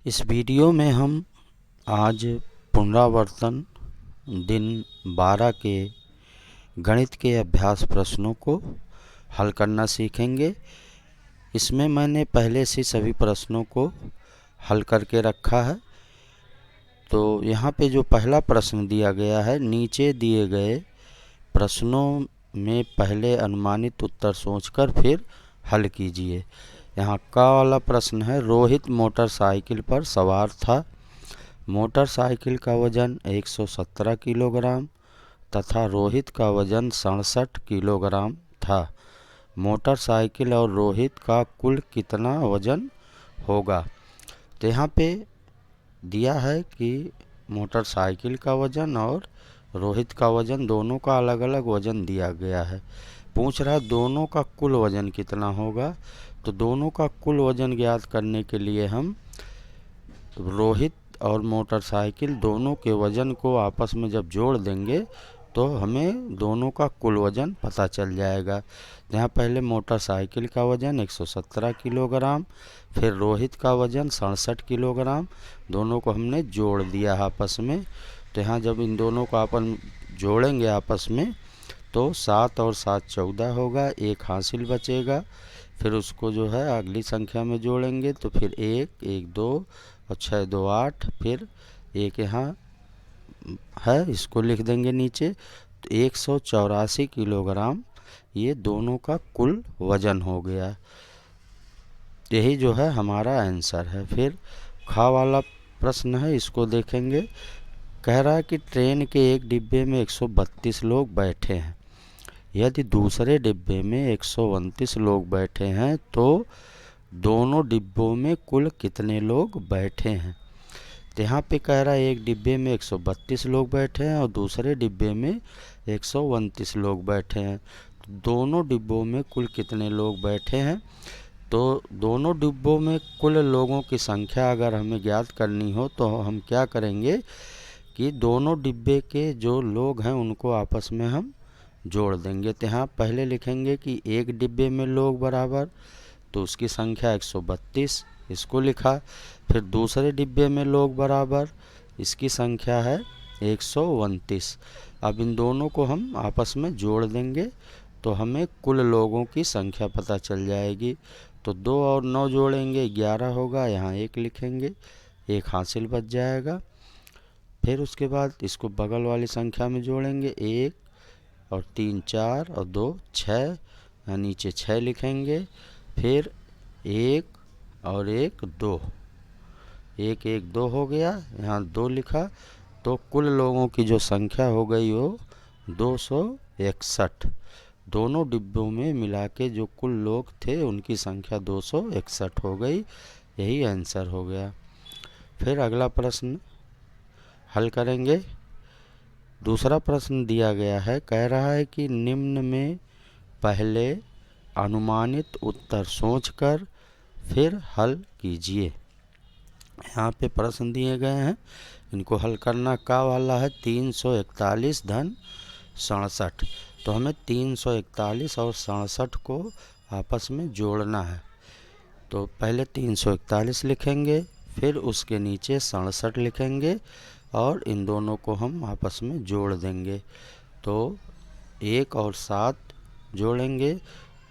इस वीडियो में हम आज पुनरावर्तन दिन 12 के गणित के अभ्यास प्रश्नों को हल करना सीखेंगे। इसमें मैंने पहले से सभी प्रश्नों को हल करके रखा है। तो यहाँ पे जो पहला प्रश्न दिया गया है, नीचे दिए गए प्रश्नों में पहले अनुमानित उत्तर सोचकर फिर हल कीजिए। यहाँ का वाला प्रश्न है, रोहित मोटरसाइकिल पर सवार था। मोटरसाइकिल का वजन 117 किलोग्राम तथा रोहित का वजन 67 किलोग्राम था। मोटरसाइकिल और रोहित का कुल कितना वजन होगा? तो यहाँ पे दिया है कि मोटरसाइकिल का वजन और रोहित का वजन, दोनों का अलग अलग वजन दिया गया है। पूछ रहा है दोनों का कुल वजन कितना होगा। तो दोनों का कुल वजन ज्ञात करने के लिए हम रोहित और मोटरसाइकिल दोनों के वजन को आपस में जब जोड़ देंगे तो हमें दोनों का कुल वजन पता चल जाएगा। यहाँ पहले मोटरसाइकिल का वजन 117 किलोग्राम, फिर रोहित का वजन 67 किलोग्राम, दोनों को हमने जोड़ दिया आपस में। तो यहाँ जब इन दोनों को अपन जोड़ेंगे आपस में तो 7 और 7 14 होगा, एक हासिल बचेगा। फिर उसको जो है अगली संख्या में जोड़ेंगे तो फिर 1 1 2 और 6 2 8, फिर एक यहाँ है, इसको लिख देंगे नीचे। तो 184 किलोग्राम ये दोनों का कुल वजन हो गया। यही जो है हमारा आंसर है। फिर खा वाला प्रश्न है, इसको देखेंगे। कह रहा है कि ट्रेन के एक डिब्बे में 132 लोग बैठे हैं। यदि दूसरे डिब्बे में 129 लोग बैठे हैं तो दोनों डिब्बों में कुल कितने लोग बैठे हैं? तो यहाँ पे कह रहा है एक डिब्बे में 132 लोग बैठे हैं और दूसरे डिब्बे में 129 लोग बैठे हैं। दोनों डिब्बों में कुल कितने लोग बैठे हैं? तो दोनों डिब्बों में कुल लोगों की संख्या अगर हमें ज्ञात करनी हो तो हम क्या करेंगे कि दोनों डिब्बे के जो लोग हैं उनको आपस में हम जोड़ देंगे। तो यहाँ पहले लिखेंगे कि एक डिब्बे में लोग बराबर, तो उसकी संख्या 132, इसको लिखा। फिर दूसरे डिब्बे में लोग बराबर, इसकी संख्या है 129। अब इन दोनों को हम आपस में जोड़ देंगे तो हमें कुल लोगों की संख्या पता चल जाएगी। तो 2 और 9 जोड़ेंगे 11 होगा, यहाँ 1 लिखेंगे, एक हासिल बच जाएगा। फिर उसके बाद इसको बगल वाली संख्या में जोड़ेंगे, 1 और 3 4 और 2 6, यहाँ नीचे 6 लिखेंगे। फिर 1 और 1 2, 1 1 2 हो गया, यहाँ 2 लिखा। तो कुल लोगों की जो संख्या हो गई वो 261। दोनों डिब्बों में मिला के जो कुल लोग थे उनकी संख्या 261 हो गई। यही आंसर हो गया। फिर अगला प्रश्न हल करेंगे। दूसरा प्रश्न दिया गया है, कह रहा है कि निम्न में पहले अनुमानित उत्तर सोचकर फिर हल कीजिए। यहाँ पे प्रश्न दिए गए हैं, इनको हल करना का वाला है 341 धन 67। तो हमें 341 और 67 को आपस में जोड़ना है। तो पहले 341 लिखेंगे, फिर उसके नीचे 67 लिखेंगे और इन दोनों को हम आपस में जोड़ देंगे। तो 1 और 7 जोड़ेंगे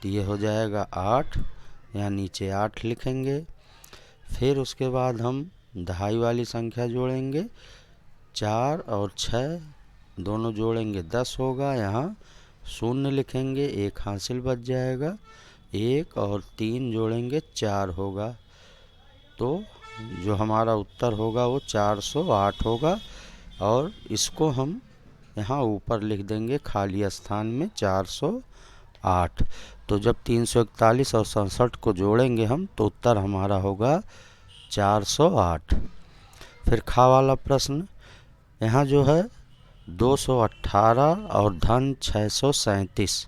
तो ये हो जाएगा 8, यहाँ नीचे 8 लिखेंगे। फिर उसके बाद हम दहाई वाली संख्या जोड़ेंगे, 4 और 6 दोनों जोड़ेंगे 10 होगा, यहाँ 0 लिखेंगे, एक हासिल बच जाएगा। 1 और 3 जोड़ेंगे 4 होगा। तो जो हमारा उत्तर होगा वो 408 होगा और इसको हम यहाँ ऊपर लिख देंगे खाली स्थान में 408। तो जब 341 और 67 को जोड़ेंगे हम तो उत्तर हमारा होगा 408। फिर खा वाला प्रश्न, यहाँ जो है 218 और धन 637,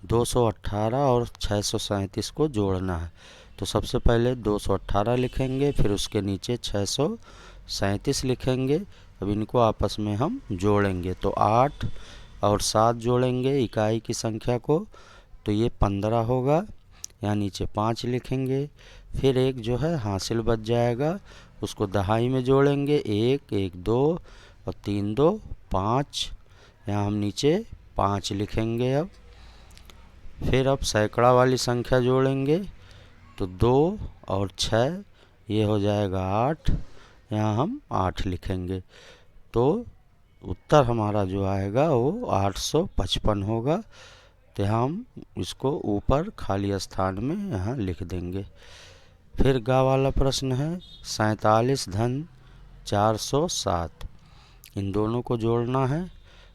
218 और 637 को जोड़ना है। तो सबसे पहले 218 लिखेंगे, फिर उसके नीचे 637 लिखेंगे। अब इनको आपस में हम जोड़ेंगे तो 8 और 7 जोड़ेंगे इकाई की संख्या को, तो ये 15 होगा, यहाँ नीचे 5 लिखेंगे। फिर एक जो है हासिल बच जाएगा, उसको दहाई में जोड़ेंगे। 1 1 2 और 3 2 5। यहाँ हम नीचे 5 लिखेंगे। फिर अब सैकड़ा वाली संख्या जोड़ेंगे तो 2 और 6, ये हो जाएगा 8। यहाँ हम 8 लिखेंगे तो उत्तर हमारा जो आएगा वो 855 होगा। तो हम इसको ऊपर खाली स्थान में यहाँ लिख देंगे। फिर गा वाला प्रश्न है 47 धन 407। इन दोनों को जोड़ना है।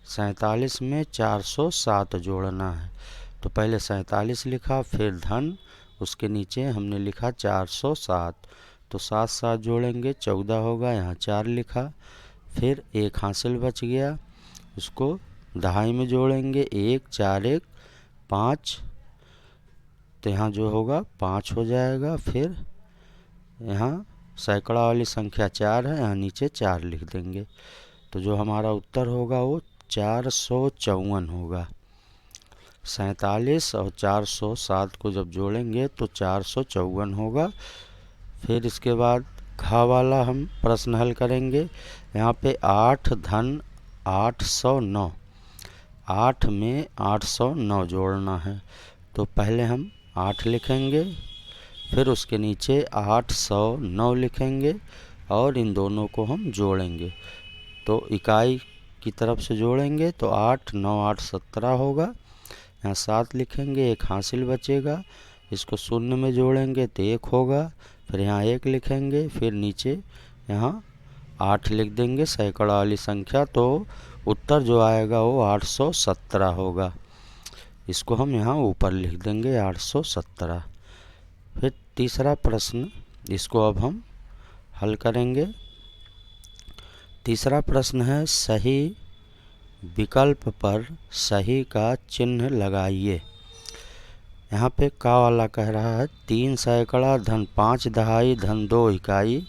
47 में 407 जोड़ना है। तो पहले 47 लिखा, फिर धन, उसके नीचे हमने लिखा 407। तो 7 7 जोड़ेंगे 14 होगा। यहाँ 4 लिखा। फिर एक हासिल बच गया, उसको दहाई में जोड़ेंगे। 1 4 1 5। तो यहाँ जो होगा 5 हो जाएगा। फिर यहाँ सैकड़ा वाली संख्या 4 है, यहाँ नीचे 4 लिख देंगे। तो जो हमारा उत्तर होगा वो 454 होगा। 47 और 407 को जब जोड़ेंगे तो 454 होगा। फिर इसके बाद घा वाला हम प्रश्न हल करेंगे। यहाँ पे 8 धन 809। 8 में 809 जोड़ना है। तो पहले हम 8 लिखेंगे, फिर उसके नीचे 809 लिखेंगे और इन दोनों को हम जोड़ेंगे। तो इकाई की तरफ से जोड़ेंगे तो 8 9 8 17 होगा। यहाँ 7 लिखेंगे, एक हासिल बचेगा, इसको शून्य में जोड़ेंगे तो 1 होगा। फिर यहाँ 1 लिखेंगे, फिर नीचे यहाँ 8 लिख देंगे सैकड़ा वाली संख्या। तो उत्तर जो आएगा वो 817 होगा। इसको हम यहाँ ऊपर लिख देंगे 817। फिर तीसरा प्रश्न, इसको अब हम हल करेंगे। तीसरा प्रश्न है सही विकल्प पर सही का चिन्ह लगाइए। यहाँ पे का वाला कह रहा है 3 सैकड़ा धन 5 दहाई धन 2 इकाई,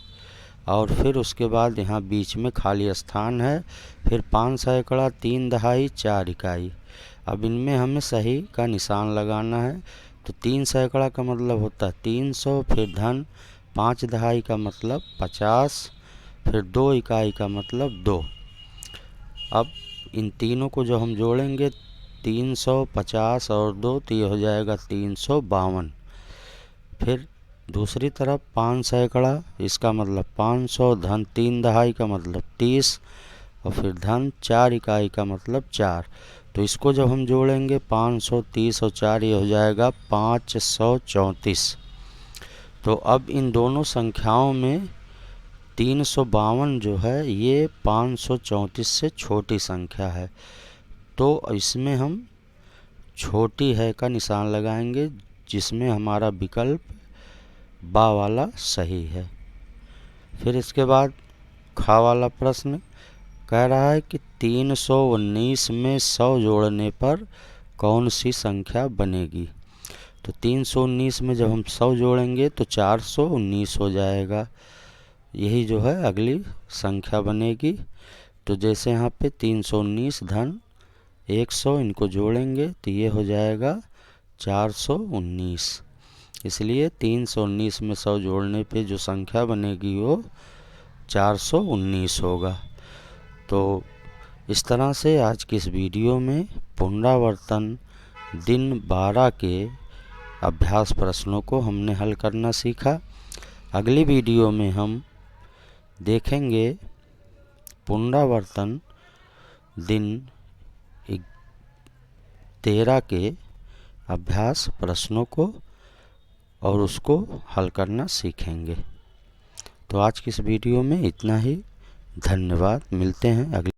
और फिर उसके बाद यहाँ बीच में खाली स्थान है। फिर 5 सैकड़ा 3 दहाई 4 इकाई। अब इनमें हमें सही का निशान लगाना है। तो 3 सैकड़ा का मतलब होता है 300, फिर धन 5 दहाई का मतलब 50, फिर 2 इकाई का मतलब 2। अब इन तीनों को जो हम जोड़ेंगे 350 और 2 तो ये हो जाएगा 352। फिर दूसरी तरफ 5 सैकड़ा, इसका मतलब 500, धन 3 दहाई का मतलब 30 और फिर धन 4 इकाई का मतलब 4। तो इसको जब हम जोड़ेंगे 530 और 4 ये हो जाएगा 534। तो अब इन दोनों संख्याओं में 352 जो है ये 534 से छोटी संख्या है। तो इसमें हम छोटी है का निशान लगाएंगे, जिसमें हमारा विकल्प बा वाला सही है। फिर इसके बाद खा वाला प्रश्न कह रहा है कि 319 में 100 जोड़ने पर कौन सी संख्या बनेगी। तो 319 में जब हम 100 जोड़ेंगे तो 419 हो जाएगा। यही जो है अगली संख्या बनेगी। तो जैसे यहाँ पे 319 धन 100 इनको जोड़ेंगे तो ये हो जाएगा 419। इसलिए 319 में 100 जोड़ने पे जो संख्या बनेगी वो 419 होगा। तो इस तरह से आज की इस वीडियो में पुनरावर्तन दिन 12 के अभ्यास प्रश्नों को हमने हल करना सीखा। अगली वीडियो में हम देखेंगे पुनरावर्तन दिन 13 के अभ्यास प्रश्नों को और उसको हल करना सीखेंगे। तो आज की इस वीडियो में इतना ही। धन्यवाद। मिलते हैं अगले